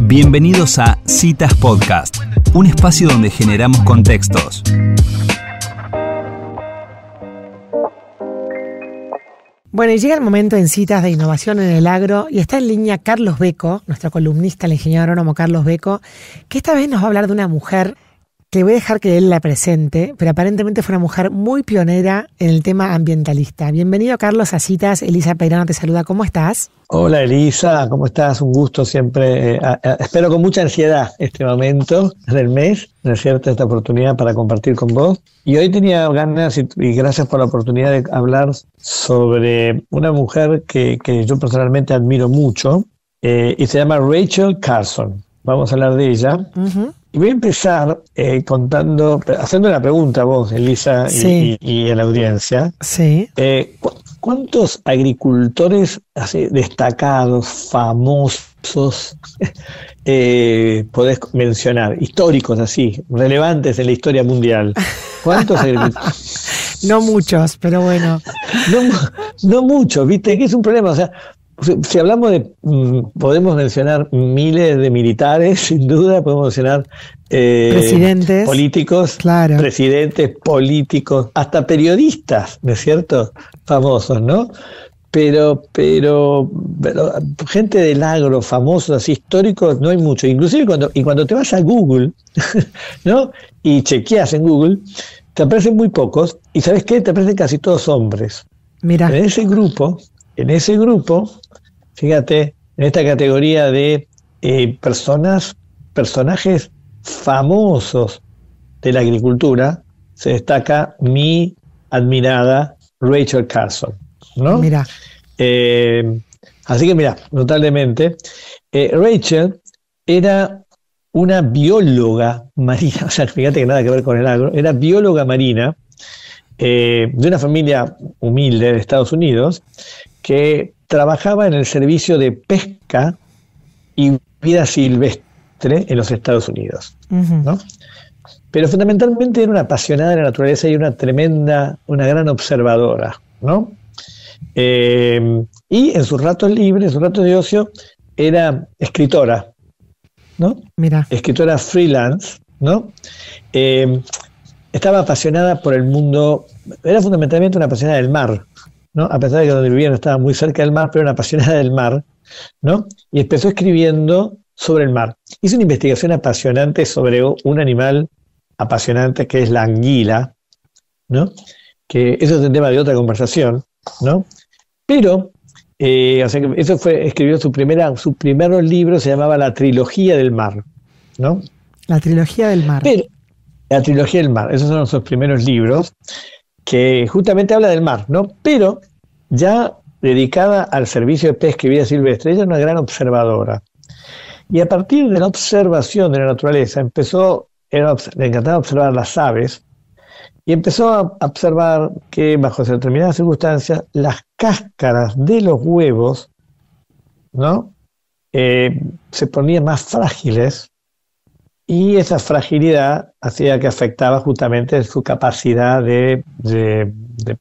Bienvenidos a Citas Podcast, un espacio donde generamos contextos. Bueno, y llega el momento en Citas de Innovación en el Agro y está en línea Carlos Becco, nuestro columnista, el ingeniero agrónomo Carlos Becco, que esta vez nos va a hablar de una mujer que voy a dejar que él la presente, pero aparentemente fue una mujer muy pionera en el tema ambientalista. Bienvenido, Carlos, a Citas. Elisa Peirano te saluda. ¿Cómo estás? Hola, Elisa, ¿cómo estás? Un gusto siempre. Espero con mucha ansiedad este momento del mes, ¿no es cierto?, esta oportunidad para compartir con vos. Y hoy tenía ganas, y gracias por la oportunidad de hablar sobre una mujer que yo personalmente admiro mucho, y se llama Rachel Carson. Vamos a hablar de ella. Uh-huh. Y voy a empezar haciendo una pregunta a vos, Elisa, sí, y a la audiencia. Sí. ¿Cuántos agricultores así destacados, famosos, podés mencionar, históricos así, relevantes en la historia mundial? ¿Cuántos agricultores? No muchos, pero bueno. No muchos, ¿viste? Que es un problema, o sea, si hablamos de, podemos mencionar miles de militares, sin duda, podemos mencionar presidentes, políticos, claro, presidentes, políticos, hasta periodistas, ¿no es cierto?, famosos, ¿no? Pero gente del agro, famosos, así históricos, no hay mucho. Inclusive cuando te vas a Google, ¿no?, y chequeas en Google, te aparecen muy pocos, y ¿sabes qué? Te aparecen casi todos hombres. Mira. En ese grupo, fíjate, en esta categoría de personajes famosos de la agricultura, se destaca mi admirada Rachel Carson, ¿no? Mira. Así que mira, notablemente, Rachel era una bióloga marina, o sea, fíjate que nada que ver con el agro, era bióloga marina, de una familia humilde de Estados Unidos, que trabajaba en el servicio de pesca y vida silvestre en los Estados Unidos, ¿no? Pero fundamentalmente era una apasionada de la naturaleza y una gran observadora, ¿no? Y en sus ratos libres, en sus ratos de ocio, era escritora, ¿no? Mira. Escritora freelance, ¿no? Estaba apasionada por el mundo, era fundamentalmente una apasionada del mar, ¿no? A pesar de que donde vivía no estaba muy cerca del mar, pero era una apasionada del mar, ¿no? Y empezó escribiendo sobre el mar. Hizo una investigación apasionante sobre un animal apasionante que es la anguila, ¿no? Que eso es un tema de otra conversación, ¿no? Pero, o sea, que escribió su primer libro, se llamaba La Trilogía del Mar, ¿no? La Trilogía del Mar. La Trilogía del Mar, esos son sus primeros libros, que justamente habla del mar, ¿no? Pero ya dedicada al servicio de pesca y vida silvestre, ella es una gran observadora. Y a partir de la observación de la naturaleza, le encantaba observar las aves, y empezó a observar que bajo determinadas circunstancias, las cáscaras de los huevos, ¿no?, se ponían más frágiles, y esa fragilidad hacía que afectaba justamente su capacidad de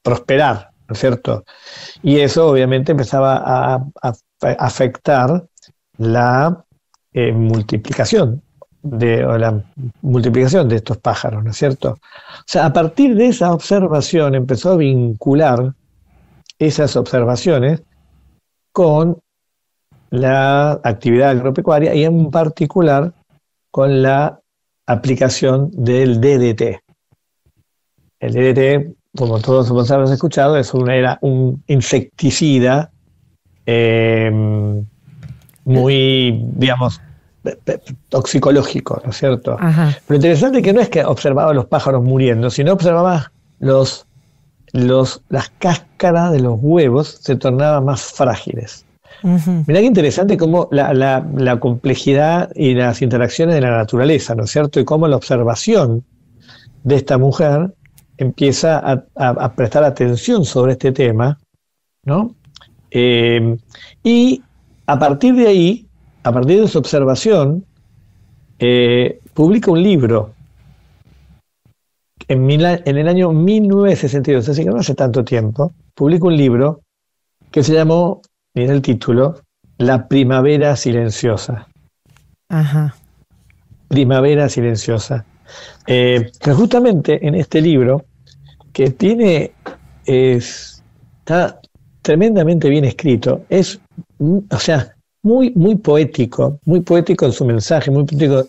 prosperar, ¿no es cierto? Y eso obviamente empezaba a afectar la multiplicación de estos pájaros, ¿no es cierto? O sea, a partir de esa observación empezó a vincular esas observaciones con la actividad agropecuaria y en particular con la aplicación del DDT. El DDT, como todos hemos escuchado, era un insecticida muy, digamos, toxicológico, ¿no es cierto? Ajá. Lo interesante es que no es que observaba los pájaros muriendo, sino observaba las cáscaras de los huevos se tornaban más frágiles. Uh-huh. Mirá qué interesante cómo la complejidad y las interacciones de la naturaleza, ¿no es cierto? Y cómo la observación de esta mujer empieza a prestar atención sobre este tema, ¿no? Y a partir de ahí, a partir de su observación, publica un libro en el año 1962, así que no hace tanto tiempo, publica un libro que se llamó, mira el título, La Primavera Silenciosa. Ajá. Primavera Silenciosa. Que justamente en este libro, que está tremendamente bien escrito, o sea, muy, muy poético en su mensaje, muy poético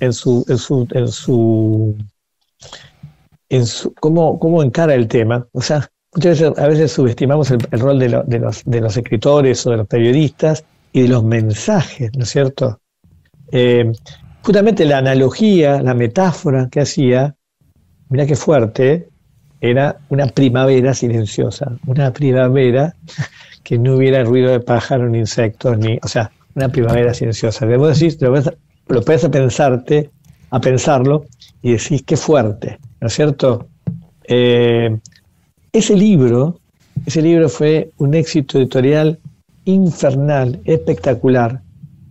en cómo encara el tema. O sea, muchas veces, a veces subestimamos el rol de los escritores o de los periodistas y de los mensajes, ¿no es cierto? Justamente la analogía, la metáfora que hacía, mirá qué fuerte, era una primavera silenciosa, una primavera que no hubiera ruido de pájaros ni insectos, o sea, una primavera silenciosa. Que vos decís, lo puedes a pensarlo y decís qué fuerte, ¿no es cierto? Ese libro fue un éxito editorial infernal, espectacular,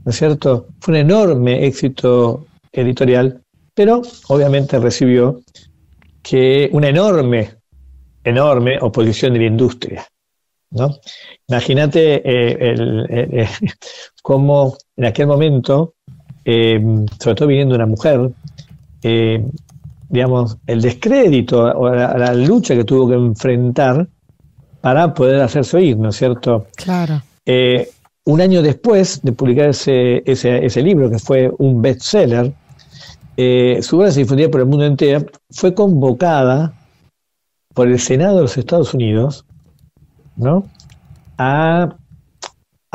¿no es cierto? Fue un enorme éxito editorial, pero obviamente recibió una enorme oposición de la industria, ¿no? Imagínate cómo en aquel momento, sobre todo viniendo una mujer, digamos, el descrédito o la lucha que tuvo que enfrentar para poder hacerse oír, ¿no es cierto? Claro. Un año después de publicar ese libro, que fue un bestseller, su obra se difundía por el mundo entero, fue convocada por el Senado de los Estados Unidos, ¿no?, a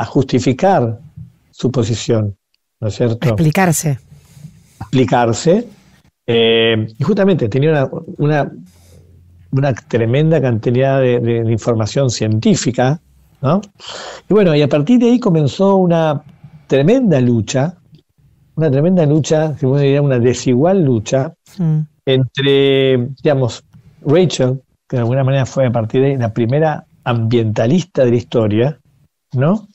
justificar su posición, ¿no es cierto? Explicarse. Y justamente tenía una tremenda cantidad de información científica, ¿no? Y bueno, y a partir de ahí comenzó una tremenda lucha, si uno diría una desigual lucha, entre, digamos, Rachel, que de alguna manera fue a partir de ahí la primera ambientalista de la historia, ¿no?,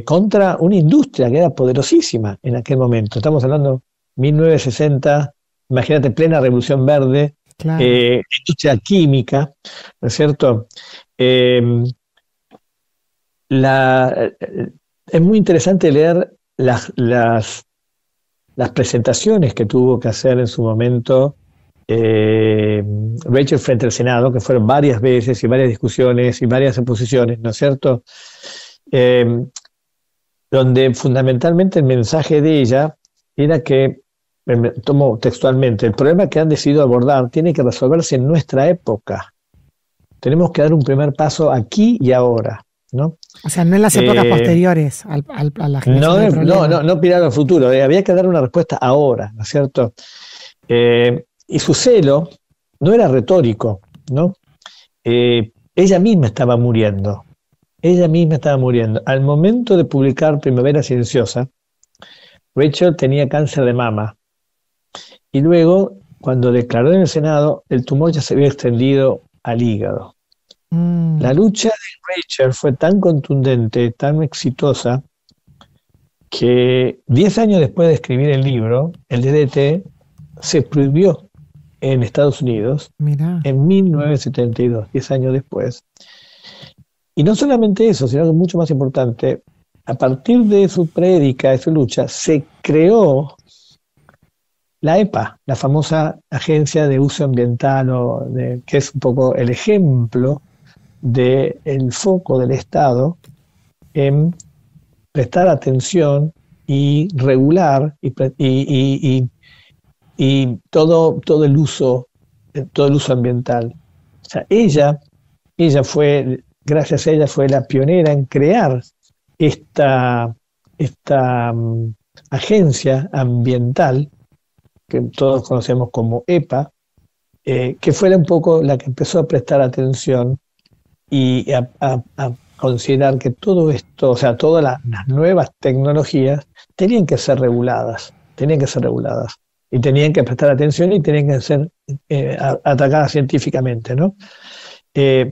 contra una industria que era poderosísima en aquel momento. Estamos hablando 1960, imagínate, plena revolución verde, claro, industria química, ¿no es cierto? Es muy interesante leer las presentaciones que tuvo que hacer en su momento Rachel frente al Senado, que fueron varias veces y varias discusiones y varias oposiciones, ¿no es cierto? Donde fundamentalmente el mensaje de ella era que, tomo textualmente, el problema que han decidido abordar tiene que resolverse en nuestra época. Tenemos que dar un primer paso aquí y ahora, ¿no? O sea, no en las épocas posteriores a la generación del problema. No mirar al futuro, había que dar una respuesta ahora, ¿no es cierto? Y su celo no era retórico, ¿no? Ella misma estaba muriendo. Al momento de publicar Primavera Silenciosa, Rachel tenía cáncer de mama. Y luego, cuando declaró en el Senado, el tumor ya se había extendido al hígado. La lucha de Rachel fue tan contundente, tan exitosa, que 10 años después de escribir el libro, el DDT se prohibió en Estados Unidos. Mirá. En 1972, 10 años después. Y no solamente eso, sino que mucho más importante, a partir de su prédica, de su lucha, se creó la EPA, la famosa Agencia de Uso Ambiental, que es un poco el ejemplo del foco del Estado en prestar atención y regular y todo el uso ambiental. O sea, gracias a ella fue la pionera en crear esta agencia ambiental que todos conocemos como EPA, que fue un poco la que empezó a prestar atención y a considerar que todo esto, o sea, todas las nuevas tecnologías tenían que ser reguladas y tenían que prestar atención y tenían que ser atacadas científicamente, ¿no?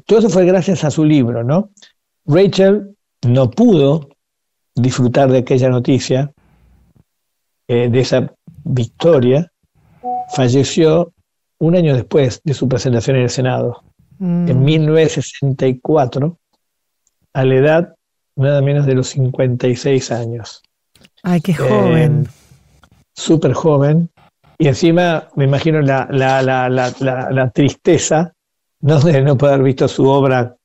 Todo eso fue gracias a su libro, ¿no? Rachel no pudo disfrutar de aquella noticia, de esa victoria. Falleció un año después de su presentación en el Senado, en 1964, a la edad nada menos de los 56 años. Ay, qué joven. Súper joven. Y encima me imagino la tristeza, ¿no?, de no poder haber visto su obra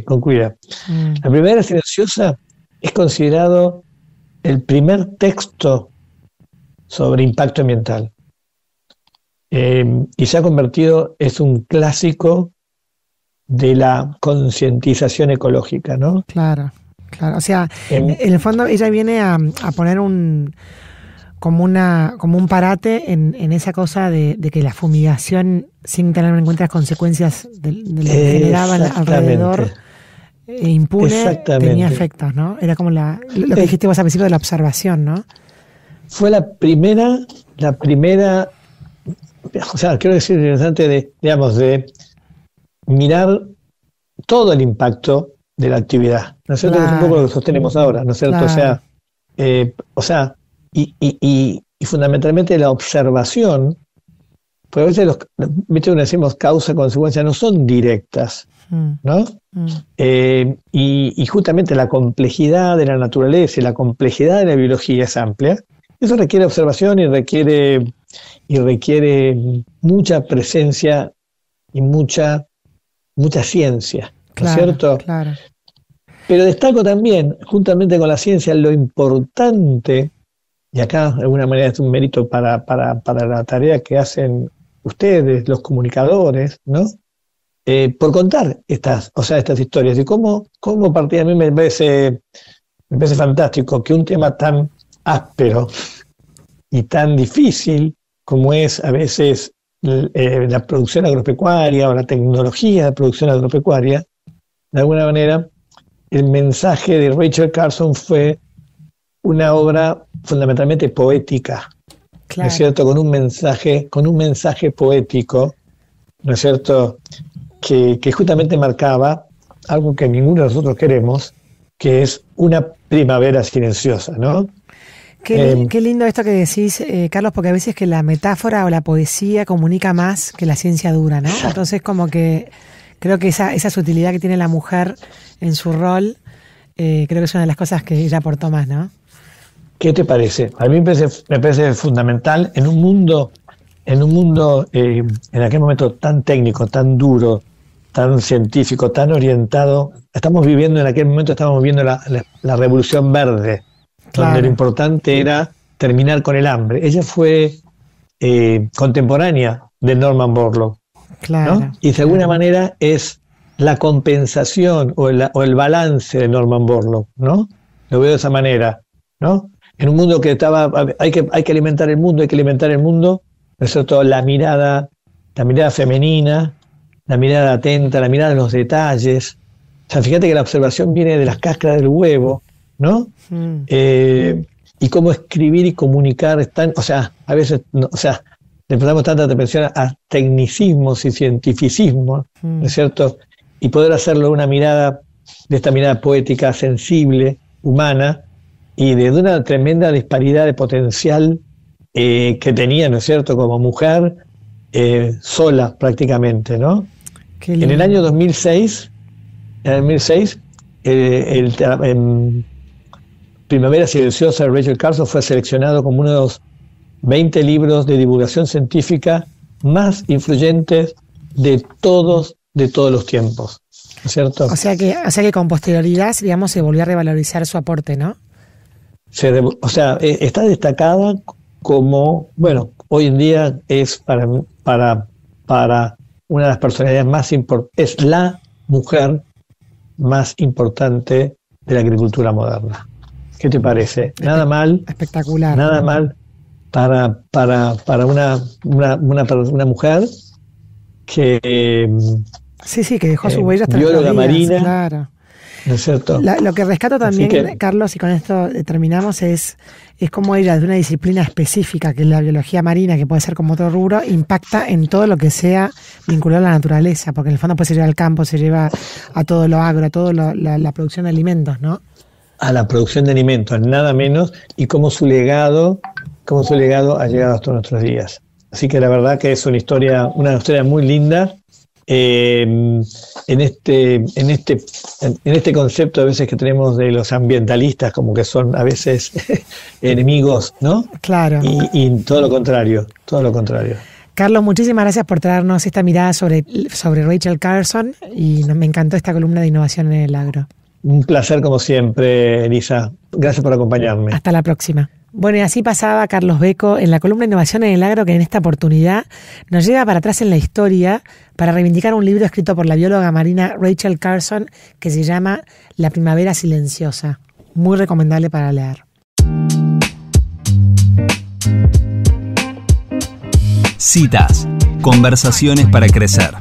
concluida. La Primavera Silenciosa es considerado el primer texto sobre impacto ambiental. Y se ha convertido, es un clásico de la concientización ecológica, ¿no? Claro. O sea, en el fondo ella viene a poner como un parate en esa cosa de que la fumigación, sin tener en cuenta las consecuencias de lo que generaba alrededor, impune, tenía efectos, ¿no? Era como lo que dijiste vos al principio de la observación, ¿no? Fue la primera, o sea, creo que es interesante de mirar todo el impacto de la actividad, ¿no es cierto? Claro. Es un poco lo que sostenemos ahora, ¿no es cierto? Claro. Y fundamentalmente la observación, porque a veces cuando decimos causa-consecuencia, no son directas, ¿no? Y justamente la complejidad de la naturaleza y la complejidad de la biología es amplia. Eso requiere observación y requiere mucha presencia y mucha ciencia, ¿no es cierto? Claro. Pero destaco también, juntamente con la ciencia, lo importante, y acá de alguna manera es un mérito para la tarea que hacen ustedes, los comunicadores, ¿no? Por contar estas historias. Y cómo partida, a mí me parece fantástico que un tema tan áspero y tan difícil como es a veces la producción agropecuaria o la tecnología de producción agropecuaria, de alguna manera el mensaje de Rachel Carson fue una obra fundamentalmente poética, claro. ¿No es cierto? Con un mensaje poético, ¿no es cierto? Que justamente marcaba algo que ninguno de nosotros queremos, que es una primavera silenciosa, ¿no? Qué lindo esto que decís, Carlos, porque a veces que la metáfora o la poesía comunica más que la ciencia dura, ¿no? Entonces como que creo que esa sutilidad que tiene la mujer en su rol, creo que es una de las cosas que ella aportó más, ¿no? ¿Qué te parece? A mí me parece fundamental en un mundo en aquel momento tan técnico, tan duro, tan científico, tan orientado. Estamos viviendo la revolución verde, claro. Donde lo importante era terminar con el hambre. Ella fue contemporánea de Norman Borlaug, claro, ¿no? Y de alguna manera es la compensación o el balance de Norman Borlaug, ¿no? Lo veo de esa manera, ¿no? En un mundo que hay que alimentar el mundo, ¿no es cierto? La mirada femenina, la mirada atenta, la mirada de los detalles. O sea, fíjate que la observación viene de las cáscaras del huevo, ¿no? Y cómo escribir y comunicar están, a veces, le prestamos tanta atención a tecnicismos y cientificismos, ¿no es cierto? Y poder hacerlo de esta mirada poética, sensible, humana, y de una tremenda disparidad de potencial que tenía, ¿no es cierto?, como mujer, sola prácticamente, ¿no? En el año 2006, en Primavera Silenciosa de Rachel Carson fue seleccionado como uno de los 20 libros de divulgación científica más influyentes de todos los tiempos, ¿no es cierto? O sea que con posterioridad, digamos, se volvió a revalorizar su aporte, ¿no? Está destacada como, bueno, hoy en día es para una de las personalidades más importantes, es la mujer más importante de la agricultura moderna. ¿Qué te parece? Nada mal. Espectacular. Nada mal para una mujer que sí, que dejó su huella hasta bióloga marina, claro. ¿No es cierto? Lo que rescato también, Carlos, y con esto terminamos, es cómo ella, de una disciplina específica, que es la biología marina, que puede ser como otro rubro, impacta en todo lo que sea vinculado a la naturaleza, porque en el fondo pues se lleva al campo, se lleva a todo lo agro, a toda la producción de alimentos, ¿no? A la producción de alimentos, nada menos, y cómo su legado ha llegado hasta nuestros días. Así que la verdad que es una historia muy linda, en este concepto a veces que tenemos de los ambientalistas, como que son a veces enemigos, ¿no? Claro. Y todo lo contrario, todo lo contrario. Carlos, muchísimas gracias por traernos esta mirada sobre Rachel Carson y me encantó esta columna de innovación en el agro. Un placer como siempre, Elisa. Gracias por acompañarme. Hasta la próxima. Bueno, y así pasaba Carlos Becco en la columna de Innovación en el Agro, que en esta oportunidad nos lleva para atrás en la historia para reivindicar un libro escrito por la bióloga marina Rachel Carson que se llama La primavera silenciosa. Muy recomendable para leer. Citas. Conversaciones para crecer.